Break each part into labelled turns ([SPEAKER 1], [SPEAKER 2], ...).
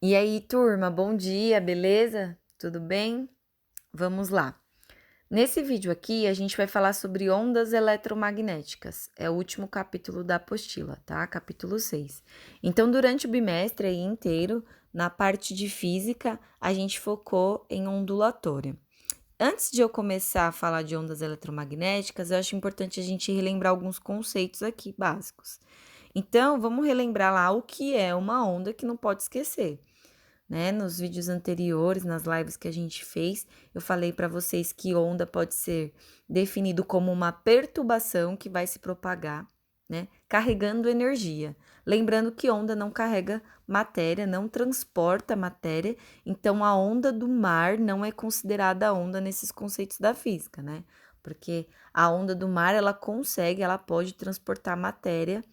[SPEAKER 1] E aí, turma, bom dia, beleza? Tudo bem? Vamos lá. Nesse vídeo aqui, a gente vai falar sobre ondas eletromagnéticas. É o último capítulo da apostila, tá? Capítulo 6. Então, durante o bimestre aí inteiro, na parte de física, a gente focou em ondulatória. Antes de eu começar a falar de ondas eletromagnéticas, eu acho importante a gente relembrar alguns conceitos aqui básicos. Então, vamos relembrar lá o que é uma onda que não pode esquecer, né? Nos vídeos anteriores, nas lives que a gente fez, eu falei para vocês que onda pode ser definido como uma perturbação que vai se propagar, né? Carregando energia. Lembrando que onda não carrega matéria, não transporta matéria, então a onda do mar não é considerada onda nesses conceitos da física, né? Porque a onda do mar, ela pode transportar matéria,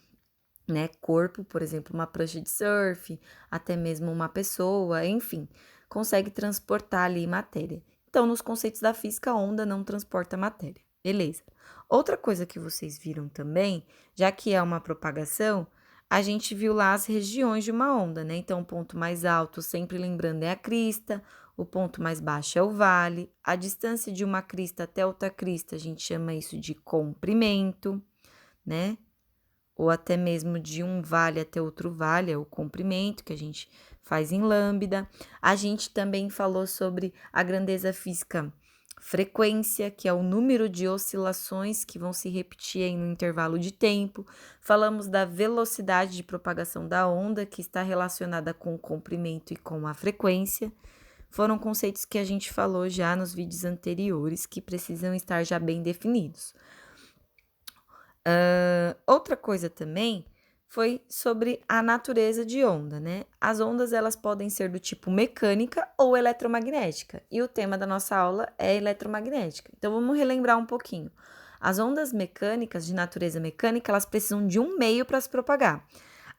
[SPEAKER 1] né, corpo, por exemplo, uma prancha de surf, até mesmo uma pessoa, enfim, consegue transportar ali matéria. Então, nos conceitos da física, a onda não transporta matéria. Beleza. Outra coisa que vocês viram também, já que é uma propagação, a gente viu lá as regiões de uma onda, né? Então, o ponto mais alto, sempre lembrando, é a crista, o ponto mais baixo é o vale, a distância de uma crista até outra crista, a gente chama isso de comprimento, né? Ou até mesmo de um vale até outro vale, é o comprimento que a gente faz em lambda. A gente também falou sobre a grandeza física frequência, que é o número de oscilações que vão se repetir em um intervalo de tempo. Falamos da velocidade de propagação da onda, que está relacionada com o comprimento e com a frequência. Foram conceitos que a gente falou já nos vídeos anteriores, que precisam estar já bem definidos. Outra coisa também foi sobre a natureza de onda, né? As ondas, elas podem ser do tipo mecânica ou eletromagnética, e o tema da nossa aula é eletromagnética. Então, vamos relembrar um pouquinho. As ondas mecânicas, de natureza mecânica, elas precisam de um meio para se propagar.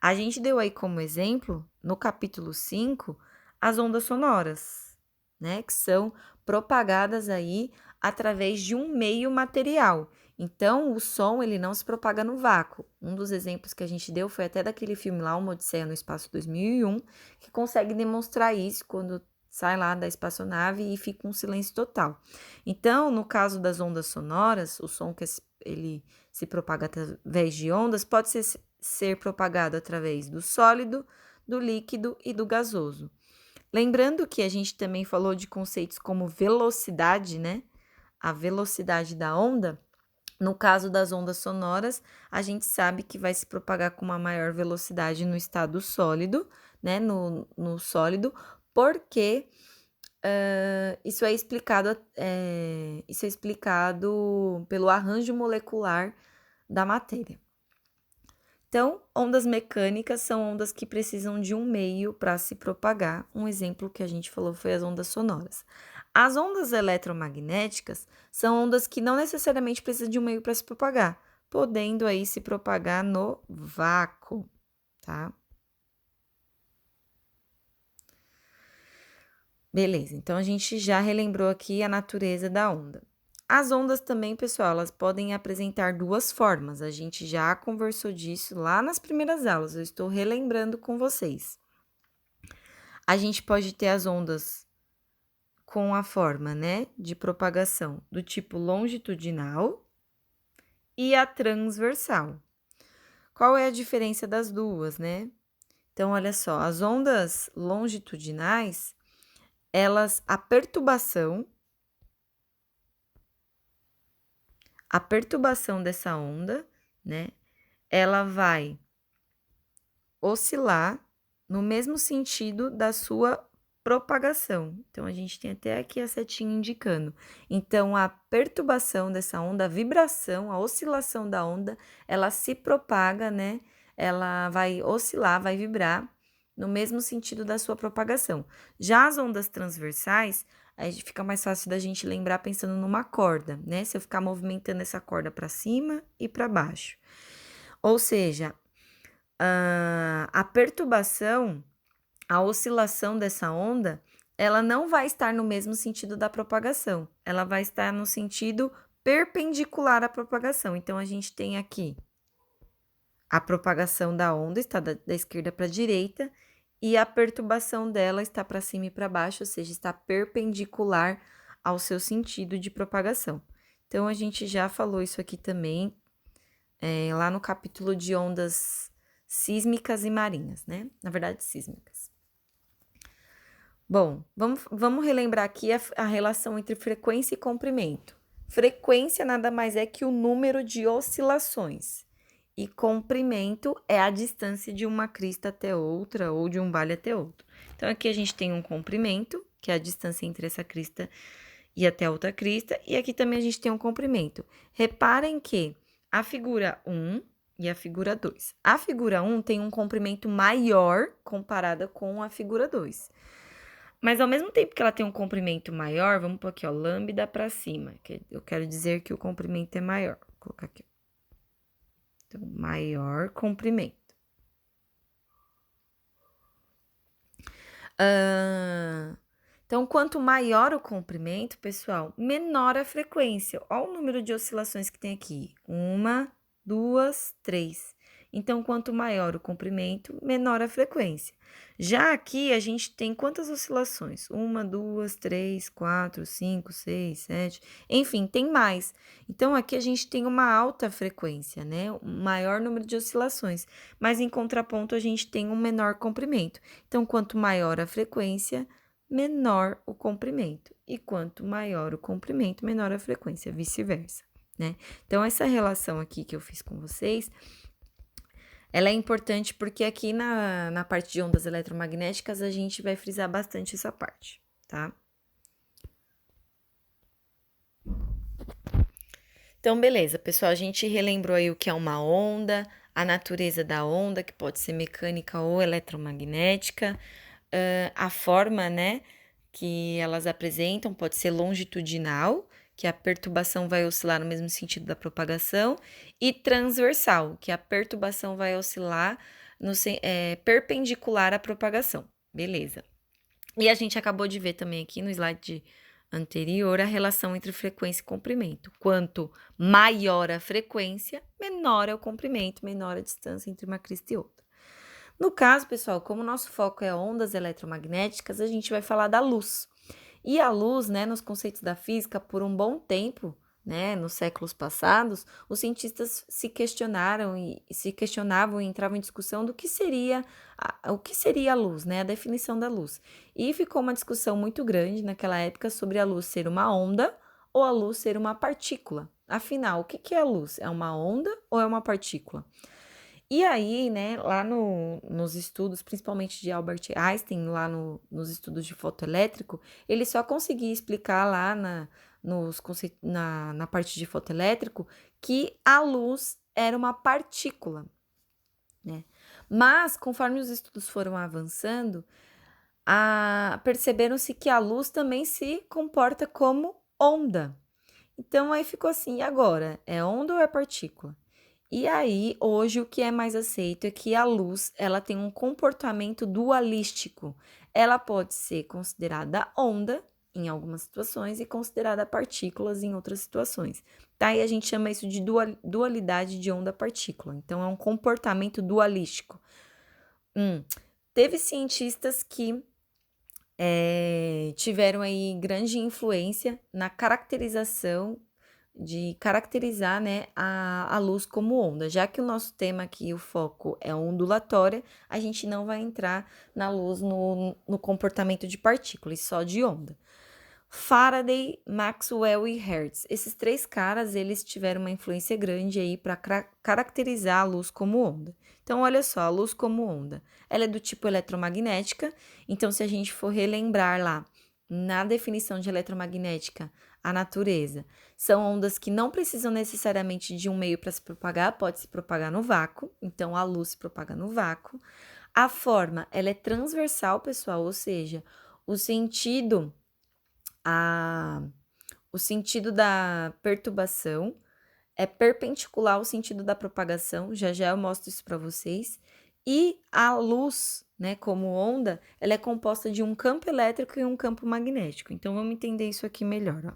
[SPEAKER 1] A gente deu aí como exemplo, no capítulo 5, as ondas sonoras, né? Que são propagadas aí através de um meio material. Então, o som, ele não se propaga no vácuo. Um dos exemplos que a gente deu foi até daquele filme lá, Uma Odisseia no Espaço 2001, que consegue demonstrar isso quando sai lá da espaçonave e fica um silêncio total. Então, no caso das ondas sonoras, o som que ele se propaga através de ondas pode ser propagado através do sólido, do líquido e do gasoso. Lembrando que a gente também falou de conceitos como velocidade, né? A velocidade da onda. No caso das ondas sonoras, a gente sabe que vai se propagar com uma maior velocidade no estado sólido, né? No sólido, porque isso é explicado pelo arranjo molecular da matéria. Então, ondas mecânicas são ondas que precisam de um meio para se propagar. Um exemplo que a gente falou foi as ondas sonoras. As ondas eletromagnéticas são ondas que não necessariamente precisam de um meio para se propagar, podendo aí se propagar no vácuo, tá? Beleza, então a gente já relembrou aqui a natureza da onda. As ondas também, pessoal, elas podem apresentar duas formas. A gente já conversou disso lá nas primeiras aulas, eu estou relembrando com vocês. A gente pode ter as ondas com a forma, né, de propagação do tipo longitudinal e a transversal. Qual é a diferença das duas, né? Então, olha só, as ondas longitudinais, a perturbação dessa onda, né, ela vai oscilar no mesmo sentido da sua propagação. Então, a gente tem até aqui a setinha indicando. Então, a perturbação dessa onda, a vibração, a oscilação da onda, ela se propaga, né? Ela vai oscilar, vai vibrar no mesmo sentido da sua propagação. Já as ondas transversais, aí fica mais fácil da gente lembrar pensando numa corda, né? Se eu ficar movimentando essa corda para cima e para baixo. Ou seja, a perturbação, a oscilação dessa onda, ela não vai estar no mesmo sentido da propagação, ela vai estar no sentido perpendicular à propagação. Então, a gente tem aqui a propagação da onda, está da esquerda para a direita, e a perturbação dela está para cima e para baixo, ou seja, está perpendicular ao seu sentido de propagação. Então, a gente já falou isso aqui também, lá no capítulo de ondas sísmicas e marinhas, né? Na verdade, sísmicas. Bom, vamos relembrar aqui a relação entre frequência e comprimento. Frequência nada mais é que o número de oscilações. E comprimento é a distância de uma crista até outra ou de um vale até outro. Então, aqui a gente tem um comprimento, que é a distância entre essa crista e até outra crista, e aqui também a gente tem um comprimento. Reparem que a figura 1 e a figura 2. A figura 1 tem um comprimento maior comparada com a figura 2. Mas ao mesmo tempo que ela tem um comprimento maior, vamos pôr aqui, ó, lambda para cima, que eu quero dizer que o comprimento é maior. Vou colocar aqui. Então, maior comprimento. Então, quanto maior o comprimento, pessoal, menor a frequência. Olha o número de oscilações que tem aqui. 1, 2, 3. Então, quanto maior o comprimento, menor a frequência. Já aqui, a gente tem quantas oscilações? 1, 2, 3, 4, 5, 6, 7. Enfim, tem mais. Então, aqui a gente tem uma alta frequência, né? Um maior número de oscilações. Mas, em contraponto, a gente tem um menor comprimento. Então, quanto maior a frequência, menor o comprimento. E quanto maior o comprimento, menor a frequência, vice-versa, né? Então, essa relação aqui que eu fiz com vocês, ela é importante porque aqui na parte de ondas eletromagnéticas a gente vai frisar bastante essa parte, tá? Então, beleza, pessoal, a gente relembrou aí o que é uma onda, a natureza da onda, que pode ser mecânica ou eletromagnética, a forma, né, que elas apresentam pode ser longitudinal, que a perturbação vai oscilar no mesmo sentido da propagação, e transversal, que a perturbação vai oscilar perpendicular à propagação. Beleza. E a gente acabou de ver também aqui no slide anterior a relação entre frequência e comprimento. Quanto maior a frequência, menor é o comprimento, menor a distância entre uma crista e outra. No caso, pessoal, como o nosso foco é ondas eletromagnéticas, a gente vai falar da luz. E a luz, né, nos conceitos da física, por um bom tempo, né, nos séculos passados, os cientistas se questionavam e entravam em discussão do que seria o que seria a luz, né, a definição da luz. E ficou uma discussão muito grande naquela época sobre a luz ser uma onda ou a luz ser uma partícula. Afinal, o que é a luz? É uma onda ou é uma partícula? E aí, né, lá nos estudos, principalmente de Albert Einstein, lá nos estudos de fotoelétrico, ele só conseguia explicar lá na parte de fotoelétrico que a luz era uma partícula, né? Mas, conforme os estudos foram avançando, perceberam-se que a luz também se comporta como onda. Então, aí ficou assim, e agora? É onda ou é partícula? E aí, hoje, o que é mais aceito é que a luz, ela tem um comportamento dualístico. Ela pode ser considerada onda em algumas situações e considerada partículas em outras situações. Tá? E a gente chama isso de dualidade de onda-partícula. Então, é um comportamento dualístico. Teve cientistas que tiveram aí grande influência na caracterização de caracterizar, né, a luz como onda. Já que o nosso tema aqui, o foco é ondulatória, a gente não vai entrar na luz no comportamento de partículas, só de onda. Faraday, Maxwell e Hertz. Esses três caras, eles tiveram uma influência grande aí para caracterizar a luz como onda. Então, olha só, a luz como onda. Ela é do tipo eletromagnética, então se a gente for relembrar lá na definição de eletromagnética, a natureza, são ondas que não precisam necessariamente de um meio para se propagar, pode se propagar no vácuo, então a luz se propaga no vácuo. A forma, ela é transversal, pessoal, ou seja, o sentido da perturbação é perpendicular ao sentido da propagação, já eu mostro isso para vocês. E a luz, né, como onda, ela é composta de um campo elétrico e um campo magnético. Então, vamos entender isso aqui melhor, ó.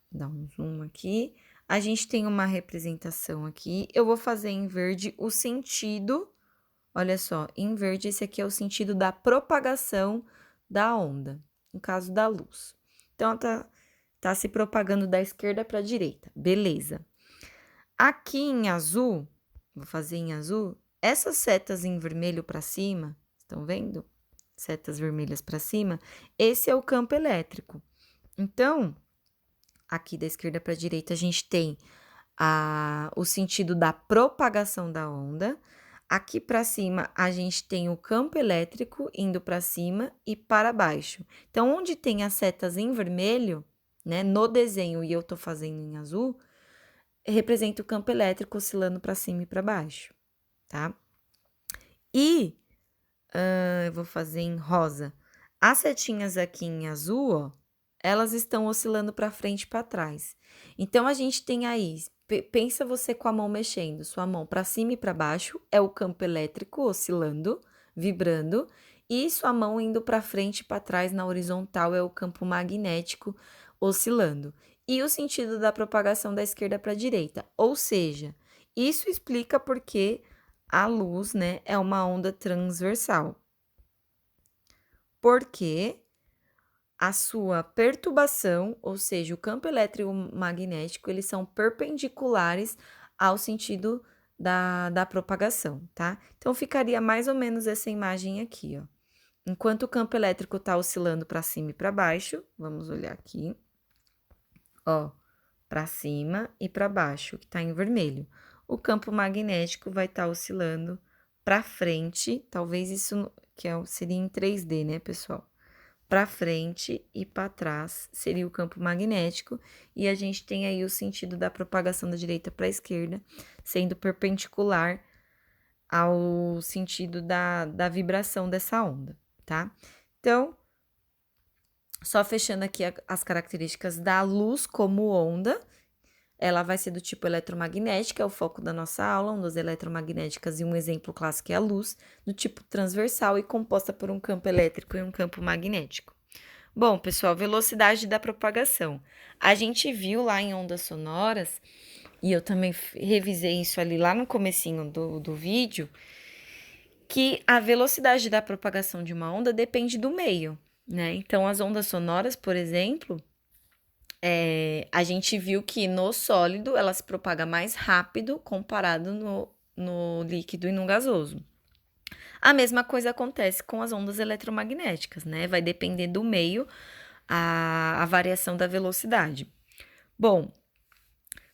[SPEAKER 1] Dá um zoom aqui. a gente tem uma representação aqui. Eu vou fazer em verde o sentido, olha só, em verde esse aqui é o sentido da propagação da onda, no caso da luz. Então, tá se propagando da esquerda para a direita, beleza. Aqui em azul, vou fazer em azul, essas setas em vermelho para cima, estão vendo? Setas vermelhas para cima, esse é o campo elétrico. Então, aqui da esquerda para a direita, a gente tem o sentido da propagação da onda. Aqui para cima, a gente tem o campo elétrico indo para cima e para baixo. Então, onde tem as setas em vermelho, né, no desenho e eu tô fazendo em azul, representa o campo elétrico oscilando para cima e para baixo, tá? E eu vou fazer em rosa. As setinhas aqui em azul, ó, elas estão oscilando para frente e para trás. Então, a gente tem aí, pensa você com a mão mexendo, sua mão para cima e para baixo é o campo elétrico oscilando, vibrando, e sua mão indo para frente e para trás na horizontal é o campo magnético oscilando. E o sentido da propagação da esquerda para a direita, ou seja, isso explica porque a luz, né, é uma onda transversal. Porque a sua perturbação, ou seja, o campo eletromagnético, eles são perpendiculares ao sentido da propagação, tá? Então, ficaria mais ou menos essa imagem aqui, ó. Enquanto o campo elétrico está oscilando para cima e para baixo, vamos olhar aqui, ó, para cima e para baixo, que está em vermelho. O campo magnético vai estar oscilando para frente, talvez isso que seria em 3D, né, pessoal? Para frente e para trás seria o campo magnético, e a gente tem aí o sentido da propagação da direita para a esquerda, sendo perpendicular ao sentido da vibração dessa onda, tá? Então, só fechando aqui as características da luz como onda, ela vai ser do tipo eletromagnética, é o foco da nossa aula, ondas eletromagnéticas, e um exemplo clássico é a luz, do tipo transversal e composta por um campo elétrico e um campo magnético. Bom, pessoal, velocidade da propagação. A gente viu lá em ondas sonoras, e eu também revisei isso ali lá no comecinho do vídeo, que a velocidade da propagação de uma onda depende do meio, né? Então, as ondas sonoras, por exemplo, a gente viu que no sólido ela se propaga mais rápido comparado no líquido e no gasoso. A mesma coisa acontece com as ondas eletromagnéticas, né? Vai depender do meio a variação da velocidade. Bom,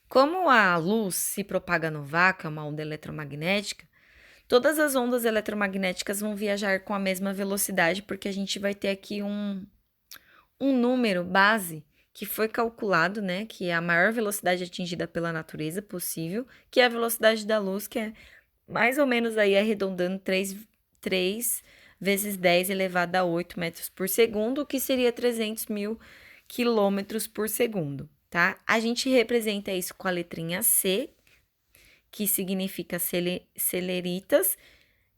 [SPEAKER 1] como a luz se propaga no vácuo, é uma onda eletromagnética, todas as ondas eletromagnéticas vão viajar com a mesma velocidade, porque a gente vai ter aqui um número base que foi calculado, né, que é a maior velocidade atingida pela natureza possível, que é a velocidade da luz, que é mais ou menos aí arredondando 3 vezes 10 elevado a 8 metros por segundo, que seria 300 mil quilômetros por segundo, tá? A gente representa isso com a letrinha C, que significa celeritas,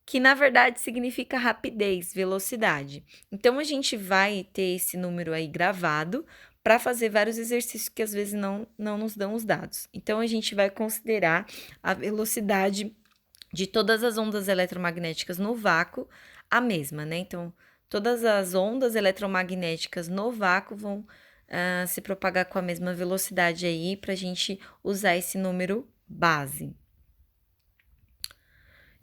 [SPEAKER 1] que na verdade significa rapidez, velocidade. Então, a gente vai ter esse número aí gravado para fazer vários exercícios que às vezes não nos dão os dados. Então, a gente vai considerar a velocidade de todas as ondas eletromagnéticas no vácuo a mesma, né? Então, todas as ondas eletromagnéticas no vácuo vão se propagar com a mesma velocidade aí para a gente usar esse número base.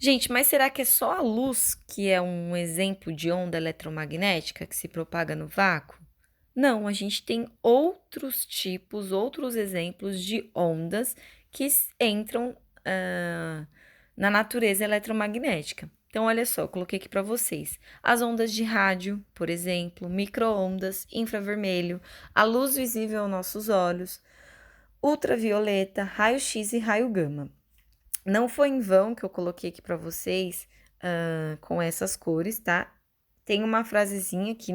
[SPEAKER 1] Gente, mas será que é só a luz que é um exemplo de onda eletromagnética que se propaga no vácuo? Não, a gente tem outros tipos, outros exemplos de ondas que entram na natureza eletromagnética. Então, olha só, eu coloquei aqui para vocês. As ondas de rádio, por exemplo, micro-ondas, infravermelho, a luz visível aos nossos olhos, ultravioleta, raio-x e raio gama. Não foi em vão que eu coloquei aqui para vocês com essas cores, tá? Tem uma frasezinha que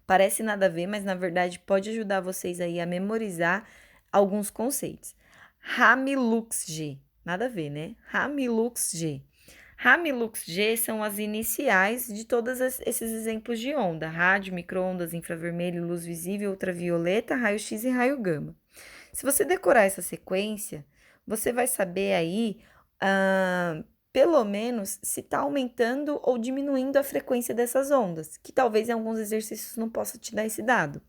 [SPEAKER 1] parece nada a ver, mas na verdade pode ajudar vocês aí a memorizar alguns conceitos. Ramilux-G, nada a ver, né? Ramilux-G. Ramilux-G são as iniciais de todos esses exemplos de onda: rádio, micro-ondas, infravermelho, luz visível, ultravioleta, raio-x e raio gama. Se você decorar essa sequência, você vai saber aí, pelo menos, se está aumentando ou diminuindo a frequência dessas ondas, que talvez em alguns exercícios não possa te dar esse dado.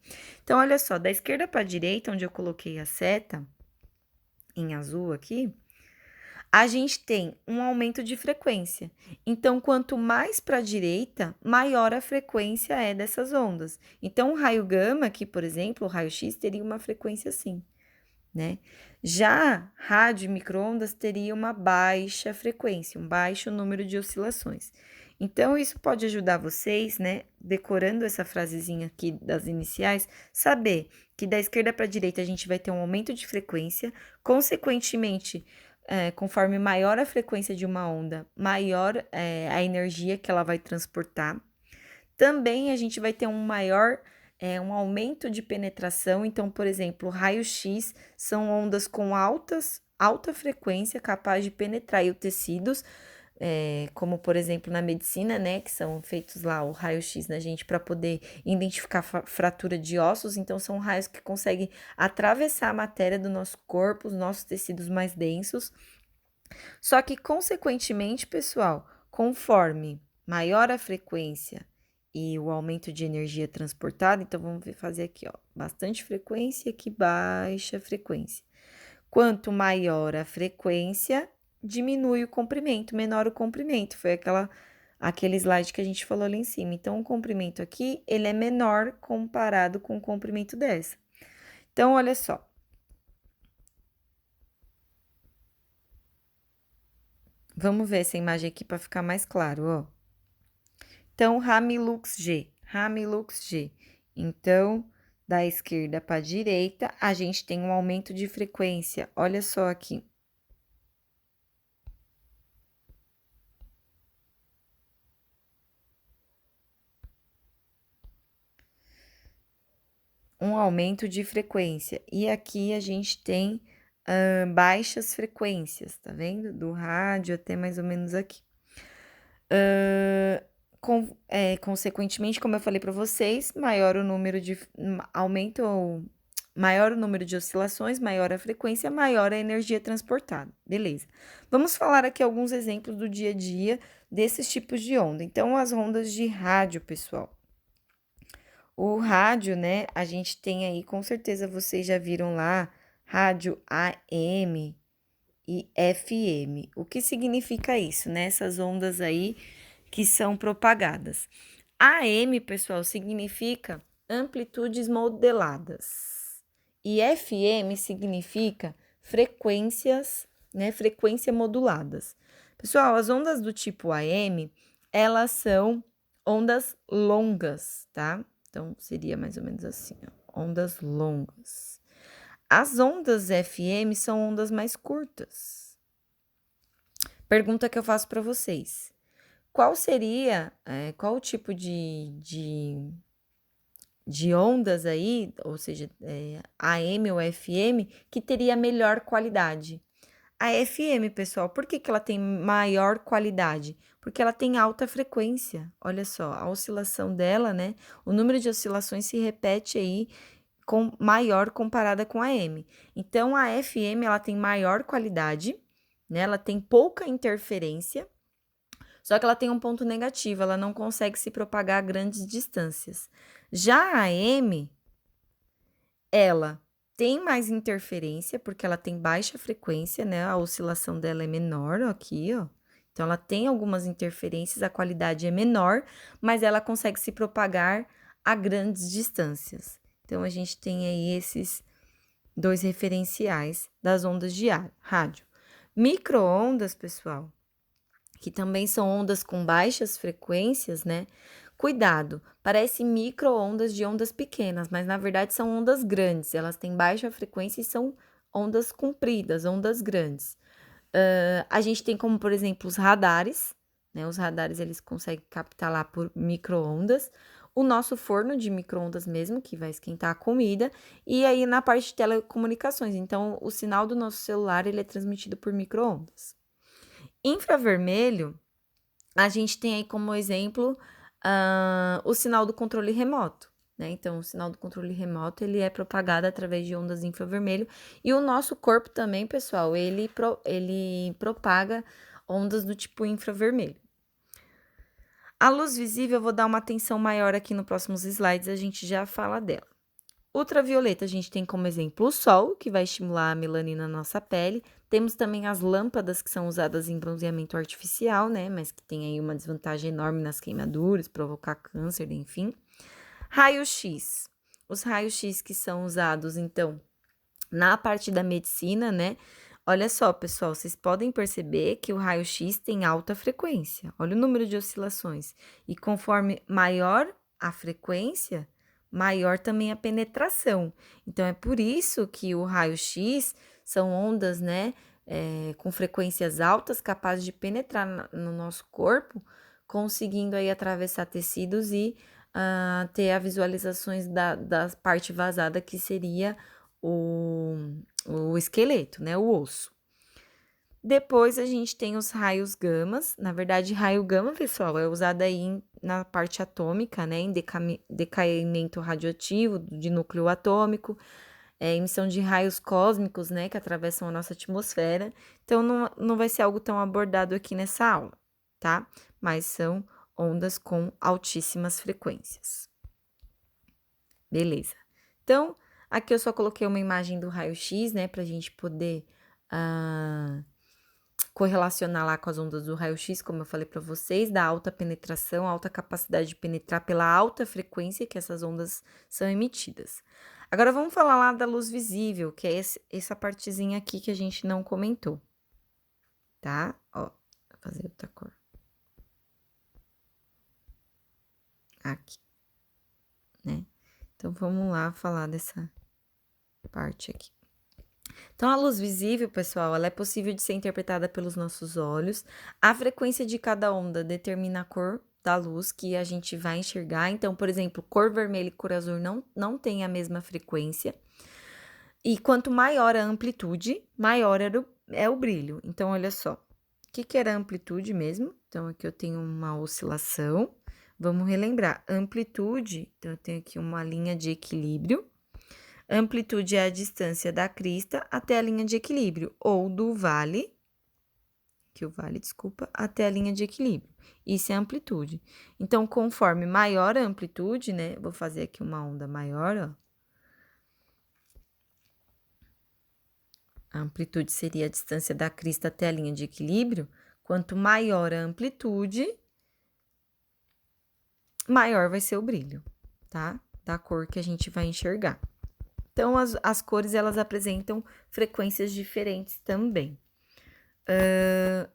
[SPEAKER 1] Então, olha só, da esquerda para a direita, onde eu coloquei a seta em azul aqui, a gente tem um aumento de frequência. Então, quanto mais para a direita, maior a frequência é dessas ondas. Então, o raio gama aqui, por exemplo, o raio X teria uma frequência assim, né? Já rádio e micro-ondas teria uma baixa frequência, um baixo número de oscilações. Então, isso pode ajudar vocês, né, decorando essa frasezinha aqui das iniciais, saber que da esquerda para a direita a gente vai ter um aumento de frequência, consequentemente, conforme maior a frequência de uma onda, maior a energia que ela vai transportar. Também a gente vai ter um aumento de penetração. Então, por exemplo, raio-x são ondas com alta frequência, capaz de penetrar os tecidos, como por exemplo na medicina, né, que são feitos lá o raio-x na gente para poder identificar fratura de ossos. Então, são raios que conseguem atravessar a matéria do nosso corpo, os nossos tecidos mais densos. Só que, consequentemente, pessoal, conforme maior a frequência e o aumento de energia transportada, então vamos fazer aqui, ó, bastante frequência, aqui baixa frequência. Quanto maior a frequência, diminui o comprimento, menor o comprimento. Foi aquele slide que a gente falou ali em cima. Então, o comprimento aqui, ele é menor comparado com o comprimento dessa. Então, olha só. Vamos ver essa imagem aqui para ficar mais claro, ó. Então, Ramilux G. Então, da esquerda para a direita, a gente tem um aumento de frequência. Olha só aqui. Um aumento de frequência. E aqui a gente tem baixas frequências, tá vendo? Do rádio até mais ou menos aqui. Consequentemente, como eu falei para vocês, maior o número de oscilações, maior a frequência, maior a energia transportada. Beleza. Vamos falar aqui alguns exemplos do dia a dia desses tipos de onda. Então, as ondas de rádio, pessoal. O rádio, né? A gente tem aí, com certeza vocês já viram lá, rádio AM e FM. O que significa isso, né? Essas ondas aí que são propagadas. AM, pessoal, significa amplitudes modeladas. E FM significa frequências, né? Frequência moduladas. Pessoal, as ondas do tipo AM, elas são ondas longas, tá? Então, seria mais ou menos assim, ó, ondas longas. As ondas FM são ondas mais curtas. Pergunta que eu faço para vocês. Qual o tipo de ondas aí, ou seja, AM ou FM, que teria melhor qualidade? A FM, pessoal, por que ela tem maior qualidade? Porque ela tem alta frequência. Olha só, a oscilação dela, né? O número de oscilações se repete aí maior comparada com a AM. Então, a FM, ela tem maior qualidade, né? Ela tem pouca interferência, só que ela tem um ponto negativo, ela não consegue se propagar a grandes distâncias. Já a AM, ela tem mais interferência, porque ela tem baixa frequência, né? A oscilação dela é menor, aqui, ó. Então, ela tem algumas interferências, a qualidade é menor, mas ela consegue se propagar a grandes distâncias. Então, a gente tem aí esses dois referenciais das ondas de rádio. Micro-ondas, pessoal, que também são ondas com baixas frequências, né? Cuidado, parece micro-ondas de ondas pequenas, mas na verdade são ondas grandes. Elas têm baixa frequência e são ondas compridas, ondas grandes. A gente tem como, por exemplo, os radares, né? Os radares, eles conseguem captar lá por micro-ondas. O nosso forno de micro-ondas mesmo, que vai esquentar a comida. E aí, na parte de telecomunicações. Então, o sinal do nosso celular, ele é transmitido por micro-ondas. Infravermelho, a gente tem aí como exemplo o sinal do controle remoto, né? Então, o sinal do controle remoto, ele é propagado através de ondas infravermelho. E o nosso corpo também, pessoal, ele propaga ondas do tipo infravermelho. A luz visível, eu vou dar uma atenção maior aqui nos próximos slides, a gente já fala dela. Ultravioleta, a gente tem como exemplo o sol, que vai estimular a melanina na nossa pele. Temos também as lâmpadas, que são usadas em bronzeamento artificial, né? Mas que tem aí uma desvantagem enorme nas queimaduras, provocar câncer, enfim. Raio-X. Os raios-X que são usados, então, na parte da medicina, né? Olha só, pessoal, vocês podem perceber que o raio-X tem alta frequência. Olha o número de oscilações. E conforme maior a frequência, maior também a penetração. Então, é por isso que o raio-X são ondas, né, com frequências altas, capazes de penetrar no nosso corpo, conseguindo aí atravessar tecidos e ter as visualizações da parte vazada, que seria o esqueleto, né, o osso. Depois, a gente tem os raios gamas. Na verdade, raio gama, pessoal, é usado aí na parte atômica, né, em decaimento radioativo de núcleo atômico, emissão de raios cósmicos, né, que atravessam a nossa atmosfera. Então, não vai ser algo tão abordado aqui nessa aula, tá? Mas são ondas com altíssimas frequências. Beleza. Então, aqui eu só coloquei uma imagem do raio-x, né, pra gente poder correlacionar lá com as ondas do raio-x, como eu falei para vocês, da alta penetração, alta capacidade de penetrar pela alta frequência que essas ondas são emitidas. Agora, vamos falar lá da luz visível, que é essa partezinha aqui que a gente não comentou, tá? Ó, vou fazer outra cor. Aqui, né? Então, vamos lá falar dessa parte aqui. Então, a luz visível, pessoal, ela é possível de ser interpretada pelos nossos olhos. A frequência de cada onda determina a cor da luz que a gente vai enxergar. Então, por exemplo, cor vermelha e cor azul não tem a mesma frequência. E quanto maior a amplitude, maior é o brilho. Então, olha só. O que era a amplitude mesmo? Então, aqui eu tenho uma oscilação. Vamos relembrar. Amplitude, então eu tenho aqui uma linha de equilíbrio. Amplitude é a distância da crista até a linha de equilíbrio, ou do vale, até a linha de equilíbrio. Isso é amplitude. Então, conforme maior a amplitude, né? Vou fazer aqui uma onda maior, ó. A amplitude seria a distância da crista até a linha de equilíbrio. Quanto maior a amplitude, maior vai ser o brilho, tá? Da cor que a gente vai enxergar. Então, as cores, elas apresentam frequências diferentes também.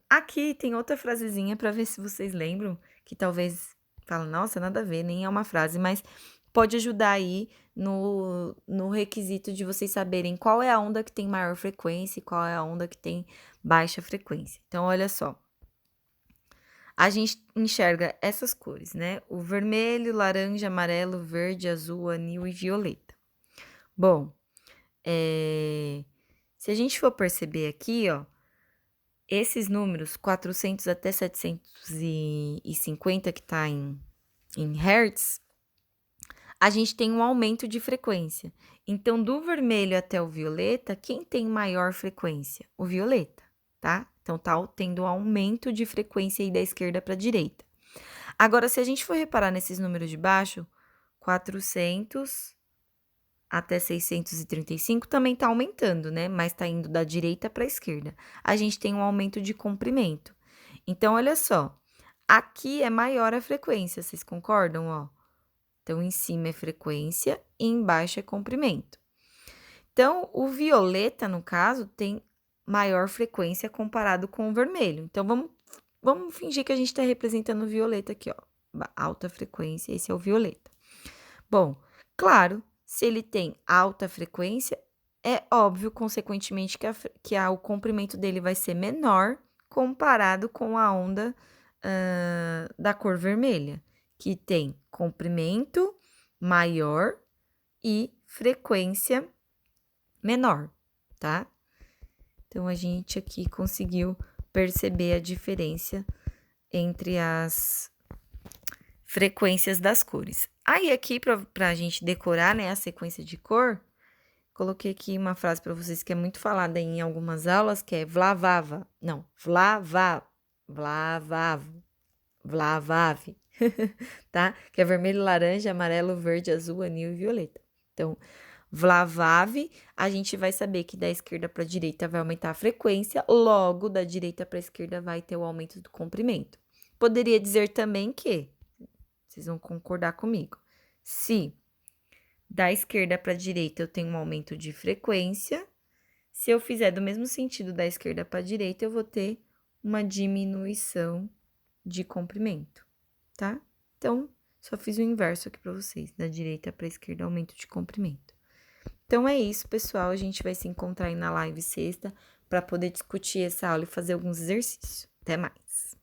[SPEAKER 1] Aqui tem outra frasezinha para ver se vocês lembram, que talvez falam, nossa, nada a ver, nem é uma frase, mas pode ajudar aí no requisito de vocês saberem qual é a onda que tem maior frequência e qual é a onda que tem baixa frequência. Então, olha só. A gente enxerga essas cores, né? O vermelho, laranja, amarelo, verde, azul, anil e violeta. Bom, se a gente for perceber aqui, ó, esses números, 400 até 750, que tá em hertz, a gente tem um aumento de frequência. Então, do vermelho até o violeta, quem tem maior frequência? O violeta, tá? Então, tá tendo um aumento de frequência aí da esquerda para a direita. Agora, se a gente for reparar nesses números de baixo, 400 até 635 também tá aumentando, né? Mas tá indo da direita para a esquerda. A gente tem um aumento de comprimento. Então, olha só. Aqui é maior a frequência, vocês concordam, ó? Então, em cima é frequência e embaixo é comprimento. Então, o violeta, no caso, tem maior frequência comparado com o vermelho. Então, vamos fingir que a gente está representando o violeta aqui, ó. Alta frequência, esse é o violeta. Bom, claro, se ele tem alta frequência, é óbvio, consequentemente, que o comprimento dele vai ser menor comparado com a onda da cor vermelha, que tem comprimento maior e frequência menor, tá? Então, a gente aqui conseguiu perceber a diferença entre as frequências das cores. Aí, aqui, pra gente decorar, né, a sequência de cor, coloquei aqui uma frase para vocês que é muito falada em algumas aulas, que é vlavava. Não, vlavave, vlavave, tá? Que é vermelho, laranja, amarelo, verde, azul, anil e violeta. Então, vlavave, a gente vai saber que da esquerda para a direita vai aumentar a frequência, logo da direita para a esquerda vai ter o aumento do comprimento. Poderia dizer também que, vocês vão concordar comigo, se da esquerda para a direita eu tenho um aumento de frequência, se eu fizer do mesmo sentido da esquerda para a direita, eu vou ter uma diminuição de comprimento, tá? Então, só fiz o inverso aqui para vocês, da direita para a esquerda, aumento de comprimento. Então, é isso, pessoal. A gente vai se encontrar aí na live sexta para poder discutir essa aula e fazer alguns exercícios. Até mais!